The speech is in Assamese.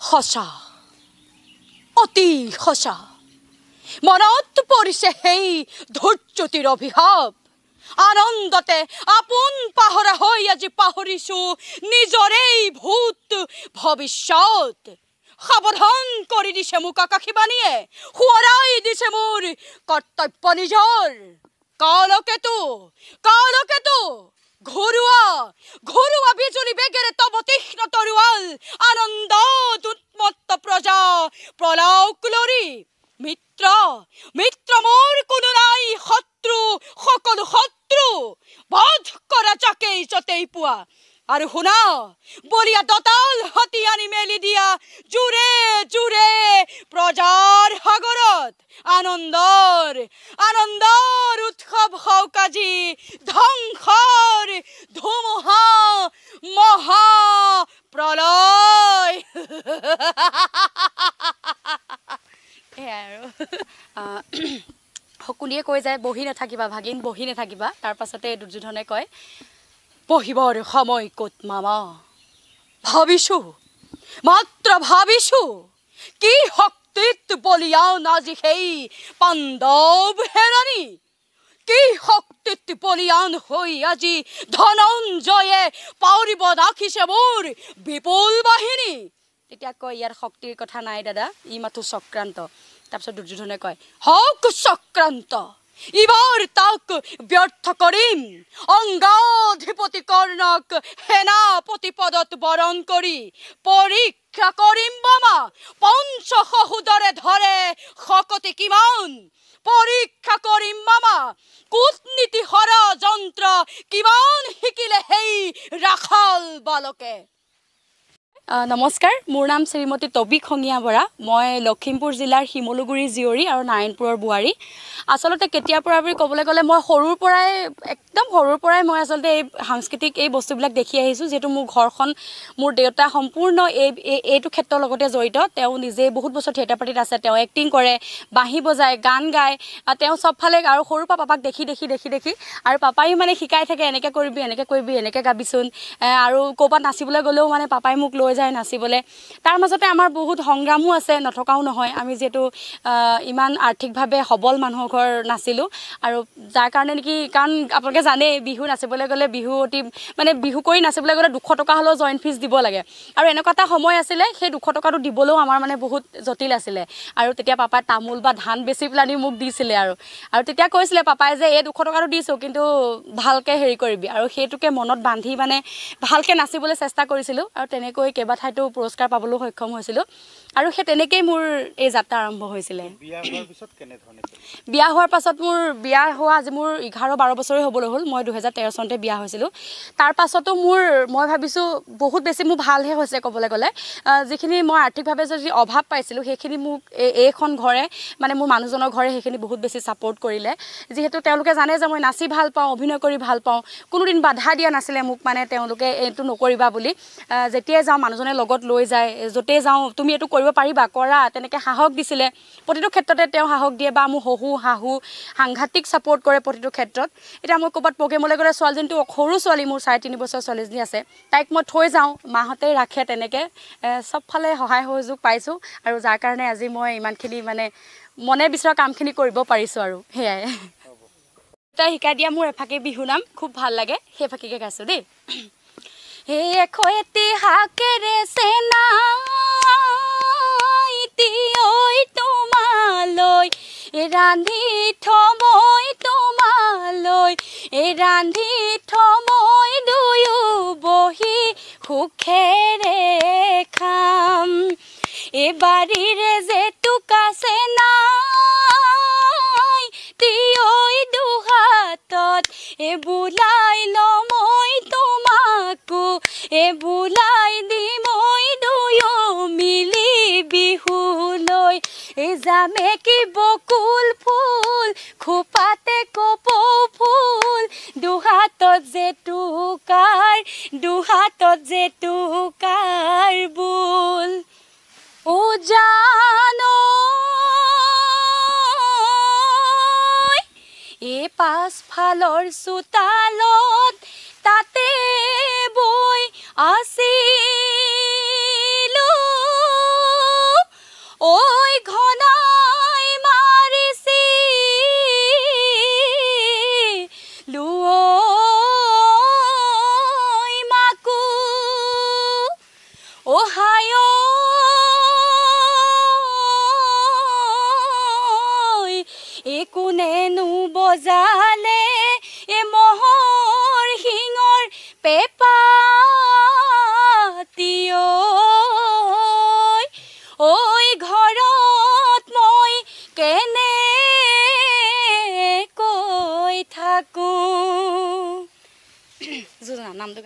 সঁচা অতি সঁচা মনত পৰিছে সেই ধৈৰ্যটিৰ অভিশাপ আনন্দতে আপোন পাহৰা হৈ আজি পাহৰিছো নিজৰেই ভূত ভৱিষ্যত সাৱধান কৰি দিছে মোক আকাশীবাণীয়ে সোঁৱৰাই দিছে মোৰ কৰ্তব্য নিজৰ কালকেতু ঘৰুৱা বিজুলী বেগেৰে তব তীক্ষ্ণ তৰোৱাল আনন্দত উন্মত্ত প্ৰজা প্ৰলাপ লৰি মিত্ৰ মোৰ কোনো নাই শত্ৰু সকলো শত্ৰু বধ কৰা যাকেই যতেই পোৱা আৰু শুনা বলিয়া দতাল হাতী আনি মেলি দিয়া জোৰে জোৰে প্ৰজাৰ সাগৰত আনন্দৰ উৎসৱ হওক আজি ধ্বংসৰ ধুমুহা মহা প্ৰলয় শকুনিয়ে কৈ যায় বহি নাথাকিবা ভাগিন বহি নাথাকিবা তাৰ পাছতে দুৰ্যোধনে কয় বহিবৰ সময় ক'ত মামা মাত্ৰ ভাবিছো কি শক্তিত বলিয়ান আজি সেই পাণ্ডৱ হেৰণী কি শক্তিত বলিয়ান হৈ আজি ধনঞ্জয়ে পাউৰিব ৰাখিছে মোৰ বিপুল বাহিনী তেতিয়া কয় ইয়াৰ শক্তিৰ কথা নাই দাদা ই মাথো চক্ৰান্ত তাৰপিছত দুৰ্যোধনে কয় হওক চক্ৰান্ত ইবাৰ তাক ব্যৰ্থ কৰিম অংগাধিপতি কৰ্ণক সেনাপতি পদত বৰণ কৰি পৰীক্ষা কৰিম বামা পঞ্চসহোদৰে ধৰে শকতি কিমান পৰীক্ষা কৰিম মামা কূটনীতি ষড়যন্ত্ৰ কিমান শিকিলে সেই ৰাখাল বালকে নমস্কাৰ মোৰ নাম শ্ৰীমতী তবি খঙিয়া বৰা মই লখিমপুৰ জিলাৰ শিমলুগুৰি জীয়ৰী আৰু নাৰায়ণপুৰৰ বোৱাৰী আচলতে কেতিয়াৰ পৰা বুলি ক'বলৈ গ'লে মই একদম সৰুৰ পৰাই মই আচলতে এই সাংস্কৃতিক এই বস্তুবিলাক দেখি আহিছোঁ যিহেতু মোৰ ঘৰখন মোৰ দেউতা সম্পূৰ্ণ এইটো ক্ষেত্ৰৰ লগতে জড়িত তেওঁ নিজে বহুত বছৰ থিয়েটাৰ পাৰ্টিত আছে তেওঁ এক্টিং কৰে বাঁহী বজায় গান গায় তেওঁ চবফালে আৰু সৰুৰ পৰা পাপাক দেখি আৰু পাপাই মানে শিকাই থাকে এনেকৈ কৰিবি এনেকৈ গাবিচোন আৰু ক'ৰবাত নাচিবলৈ গ'লেও মানে পাপাই মোক লৈ যায় নাচিবলৈ তাৰ মাজতে আমাৰ বহুত সংগ্ৰামো আছে নথকাও নহয় আমি যিহেতু ইমান আৰ্থিকভাৱে সবল মানুহৰ ঘৰ নাছিলোঁ আৰু যাৰ কাৰণে নেকি কাৰণ আপোনালোকে জানে বিহু নাচিবলৈ গ'লে বিহু কৰি নাচিবলৈ গ'লে 200 টকা হ'লেও জইণ্ট ফিজ দিব লাগে আৰু এনেকুৱা এটা সময় আছিলে সেই 200 টকাটো দিবলৈও আমাৰ মানে বহুত জটিল আছিলে আৰু তেতিয়া পাপাই তামোল বা ধান বেচি পেলানি মোক দিছিলে আৰু তেতিয়া কৈছিলে পাপাই যে এই 200 টকাটো দিছোঁ কিন্তু ভালকৈ হেৰি কৰিবি আৰু সেইটোকে মনত বান্ধি মানে ভালকৈ নাচিবলৈ চেষ্টা কৰিছিলোঁ আৰু তেনেকৈ কেইবাঠাইতো পুৰস্কাৰ পাবলৈও সক্ষম হৈছিলোঁ আৰু সেই তেনেকেই মোৰ এই যাত্ৰা আৰম্ভ হৈছিলে বিয়া হোৱাৰ পাছত মোৰ বিয়া হোৱা আজি মোৰ 11-12 বছৰেই হ'বলৈ হ'ল মই 2013 চনতে বিয়া হৈছিলোঁ তাৰ পাছতো মই ভাবিছোঁ বহুত বেছি মোৰ ভালহে হৈছে ক'বলৈ গ'লে যিখিনি মই আৰ্থিকভাৱে যদি অভাৱ পাইছিলোঁ সেইখিনি মোক এইখন ঘৰে মানে মোৰ মানুহজনৰ ঘৰে সেইখিনি বহুত বেছি ছাপোৰ্ট কৰিলে যিহেতু তেওঁলোকে জানে যে মই নাচি ভাল পাওঁ অভিনয় কৰি ভাল পাওঁ কোনোদিন বাধা দিয়া নাছিলে মোক মানে তেওঁলোকে এইটো নকৰিবা বুলি যেতিয়াই যাওঁ মানুহজনে লগত লৈ যায় য'তেই যাওঁ তুমি এইটো কৰিব পাৰিবা কৰা তেনেকৈ সাহস দিছিলে প্ৰতিটো ক্ষেত্ৰতে তেওঁ সাহস দিয়ে বা মোৰ শাহু সাংঘাতিক ছাপোৰ্ট কৰে প্ৰতিটো ক্ষেত্ৰত এতিয়া মই ক'ৰবাত প্ৰগ্ৰেমলৈ গ'লে ছোৱালীজনীটো সৰু ছোৱালী মোৰ 3.5 বছৰ ছোৱালীজনী আছে তাইক মই থৈ যাওঁ মাহঁতে ৰাখে তেনেকৈ চবফালে সহায় সহযোগ পাইছোঁ আৰু যাৰ কাৰণে আজি মই ইমানখিনি মানে মনে বিচৰা কামখিনি কৰিব পাৰিছোঁ আৰু সেয়াই তাই শিকাই দিয়া মোৰ এফাকি বিহু নাম খুব ভাল লাগে সেই ফাকিকে গাইছোঁ দেই এখেতি হাকেৰে চেনাইতি ঐ তোমালৈ ৰান্ধি থমৈ তোমালৈ ৰান্ধি থমৈ দুয়ো বহি সুখেৰে খাম এবাৰীৰে জেতুকা চেনাই তিয়ৈ দুহাতত বোলাই লমৈ তোমাকো বোলাই দিমৈ দুয়ো মিলি বিহুলৈ যামে কি বকুল ফুল খোপাতে কপৌ ফুল দুহাতত জেতুকাৰ বুল ও জানো পাছফালৰ চোতালত তাতে বৈ আছিলো কোনেনো বজালে